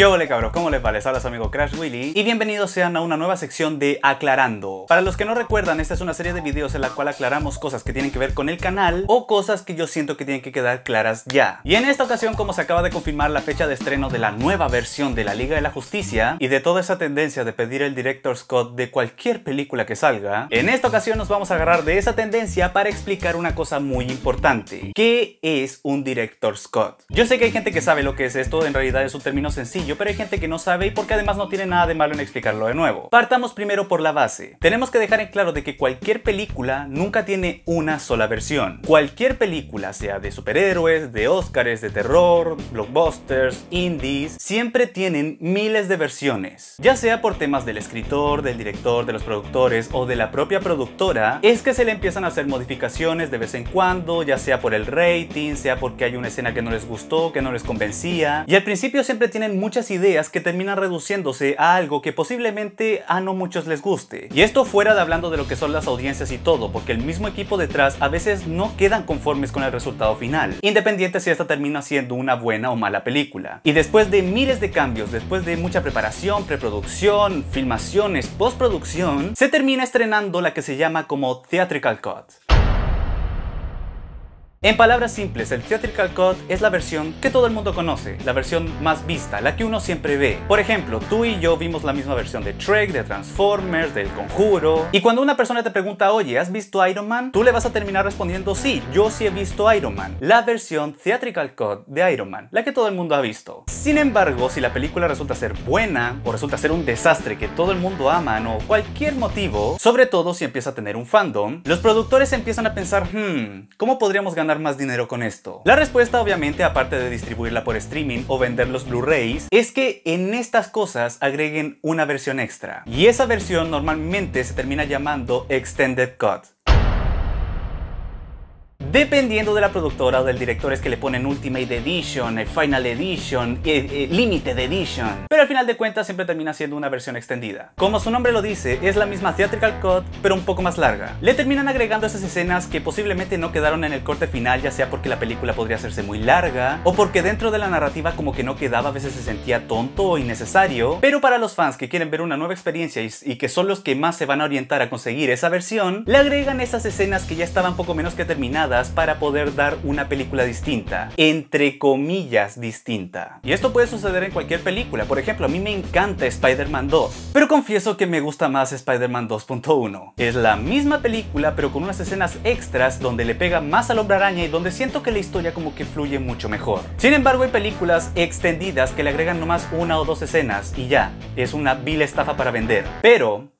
¿Qué ole cabros? ¿Cómo les va? Les habla su amigo Crash Willy y bienvenidos sean a una nueva sección de Aclarando. Para los que no recuerdan, esta es una serie de videos en la cual aclaramos cosas que tienen que ver con el canal o cosas que yo siento que tienen que quedar claras ya. Y en esta ocasión, como se acaba de confirmar la fecha de estreno de la nueva versión de la Liga de la Justicia y de toda esa tendencia de pedir el Director's Cut de cualquier película que salga, en esta ocasión nos vamos a agarrar de esa tendencia para explicar una cosa muy importante. ¿Qué es un Director's Cut? Yo sé que hay gente que sabe lo que es esto, en realidad es un término sencillo, pero hay gente que no sabe y porque además no tiene nada de malo en explicarlo de nuevo. Partamos primero por la base. Tenemos que dejar en claro de que cualquier película nunca tiene una sola versión. Cualquier película, sea de superhéroes, de Oscars, de terror, blockbusters, indies, siempre tienen miles de versiones. Ya sea por temas del escritor, del director, de los productores o de la propia productora, es que se le empiezan a hacer modificaciones de vez en cuando, ya sea por el rating, sea porque hay una escena que no les gustó, que no les convencía, y al principio siempre tienen muchas ideas que terminan reduciéndose a algo que posiblemente a no muchos les guste. Y esto fuera de hablando de lo que son las audiencias y todo, porque el mismo equipo detrás a veces no quedan conformes con el resultado final, independiente si esta termina siendo una buena o mala película. Y después de miles de cambios, después de mucha preparación, preproducción, filmaciones, postproducción, se termina estrenando la que se llama como Theatrical Cut. En palabras simples, el Theatrical Cut es la versión que todo el mundo conoce, la versión más vista, la que uno siempre ve. Por ejemplo, tú y yo vimos la misma versión de Shrek, de Transformers, del Conjuro. Y cuando una persona te pregunta, oye, ¿has visto Iron Man? Tú le vas a terminar respondiendo, sí, yo sí he visto Iron Man. La versión Theatrical Cut de Iron Man, la que todo el mundo ha visto. Sin embargo, si la película resulta ser buena o resulta ser un desastre que todo el mundo ama o cualquier motivo, sobre todo si empieza a tener un fandom, los productores empiezan a pensar, ¿cómo podríamos ganar más dinero con esto? La respuesta, obviamente, aparte de distribuirla por streaming o vender los Blu-rays, es que en estas cosas agreguen una versión extra. Y esa versión normalmente se termina llamando Extended Cut. Dependiendo de la productora o del director es que le ponen Ultimate Edition, Final Edition, Limited Edition. Pero al final de cuentas siempre termina siendo una versión extendida. Como su nombre lo dice, es la misma Theatrical Cut, pero un poco más larga. Le terminan agregando esas escenas que posiblemente no quedaron en el corte final, ya sea porque la película podría hacerse muy larga, o porque dentro de la narrativa como que no quedaba, a veces se sentía tonto o innecesario. Pero para los fans que quieren ver una nueva experiencia y que son los que más se van a orientar a conseguir esa versión, le agregan esas escenas que ya estaban poco menos que terminadas para poder dar una película distinta, entre comillas distinta. Y esto puede suceder en cualquier película. Por ejemplo, a mí me encanta Spider-Man 2, pero confieso que me gusta más Spider-Man 2.1. Es la misma película, pero con unas escenas extras donde le pega más al Hombre Araña y donde siento que la historia como que fluye mucho mejor. Sin embargo, hay películas extendidas que le agregan nomás una o dos escenas y ya, es una vil estafa para vender. Pero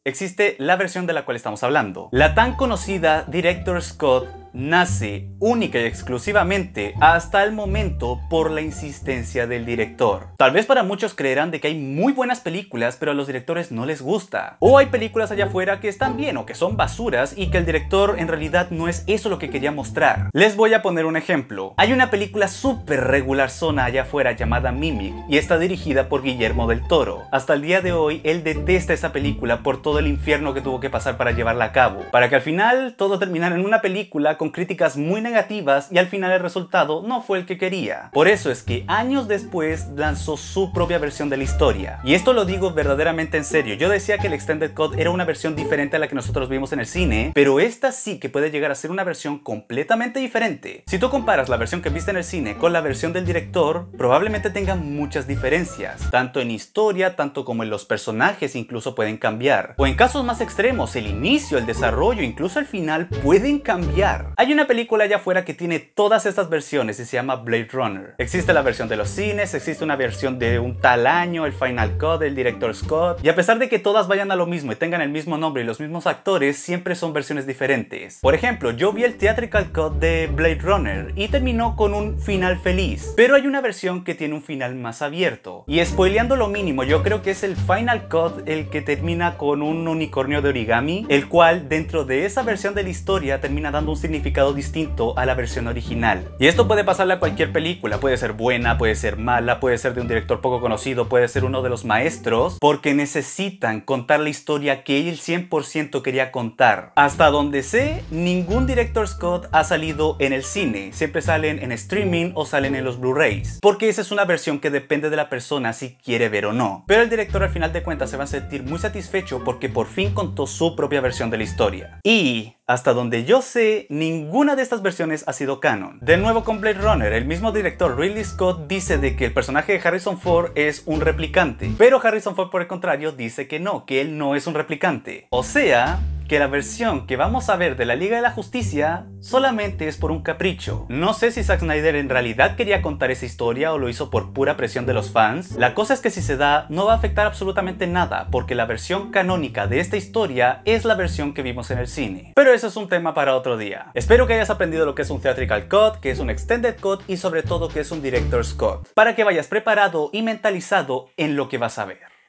existe la versión de la cual estamos hablando. La tan conocida Director's Cut nace única y exclusivamente hasta el momento por la insistencia del director. Tal vez para muchos creerán de que hay muy buenas películas pero a los directores no les gusta, o hay películas allá afuera que están bien o que son basuras y que el director en realidad no es eso lo que quería mostrar. Les voy a poner un ejemplo. Hay una película súper regular zona allá afuera llamada Mimic y está dirigida por Guillermo del Toro. Hasta el día de hoy él detesta esa película por todo el infierno que tuvo que pasar para llevarla a cabo, para que al final todo terminara en una película con críticas muy negativas y al final el resultado no fue el que quería. Por eso es que años después lanzó su propia versión de la historia. Y esto lo digo verdaderamente en serio. Yo decía que el Extended Cut era una versión diferente a la que nosotros vimos en el cine, pero esta sí que puede llegar a ser una versión completamente diferente. Si tú comparas la versión que viste en el cine con la versión del director, probablemente tenga muchas diferencias, tanto en historia, tanto como en los personajes incluso pueden cambiar. O en casos más extremos, el inicio, el desarrollo, incluso el final pueden cambiar. Hay una película allá afuera que tiene todas estas versiones y se llama Blade Runner. Existe la versión de los cines, existe una versión de un tal año, el Final Cut, el Director's Cut, y a pesar de que todas vayan a lo mismo y tengan el mismo nombre y los mismos actores, siempre son versiones diferentes. Por ejemplo, yo vi el Theatrical Cut de Blade Runner y terminó con un final feliz, pero hay una versión que tiene un final más abierto. Y spoileando lo mínimo, yo creo que es el Final Cut el que termina con un unicornio de origami, el cual dentro de esa versión de la historia termina dando un significado significado distinto a la versión original. Y esto puede pasarle a cualquier película, puede ser buena, puede ser mala, puede ser de un director poco conocido, puede ser uno de los maestros, porque necesitan contar la historia que él 100% quería contar. Hasta donde sé, ningún Director's Cut ha salido en el cine, siempre salen en streaming o salen en los Blu-rays, porque esa es una versión que depende de la persona si quiere ver o no. Pero el director al final de cuentas se va a sentir muy satisfecho porque por fin contó su propia versión de la historia. Y hasta donde yo sé, ninguna de estas versiones ha sido canon. De nuevo con Blade Runner, el mismo director Ridley Scott dice de que el personaje de Harrison Ford es un replicante, pero Harrison Ford por el contrario dice que no, que él no es un replicante. O sea, que la versión que vamos a ver de la Liga de la Justicia solamente es por un capricho. No sé si Zack Snyder en realidad quería contar esa historia o lo hizo por pura presión de los fans. La cosa es que si se da, no va a afectar absolutamente nada, porque la versión canónica de esta historia es la versión que vimos en el cine. Pero eso es un tema para otro día. Espero que hayas aprendido lo que es un Theatrical Cut, que es un Extended Cut y sobre todo que es un Director's Cut, para que vayas preparado y mentalizado en lo que vas a ver.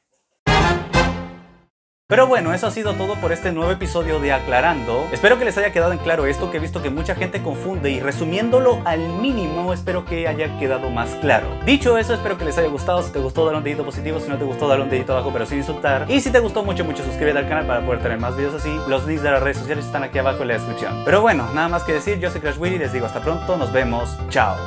Pero bueno, eso ha sido todo por este nuevo episodio de Aclarando. Espero que les haya quedado en claro esto, que he visto que mucha gente confunde, y resumiéndolo al mínimo, espero que haya quedado más claro. Dicho eso, espero que les haya gustado. Si te gustó, dale un dedito positivo. Si no te gustó, dale un dedito abajo, pero sin insultar. Y si te gustó mucho, suscríbete al canal para poder tener más videos así. Los links de las redes sociales están aquí abajo en la descripción. Pero bueno, nada más que decir, yo soy Crash Willy, les digo hasta pronto, nos vemos, chao.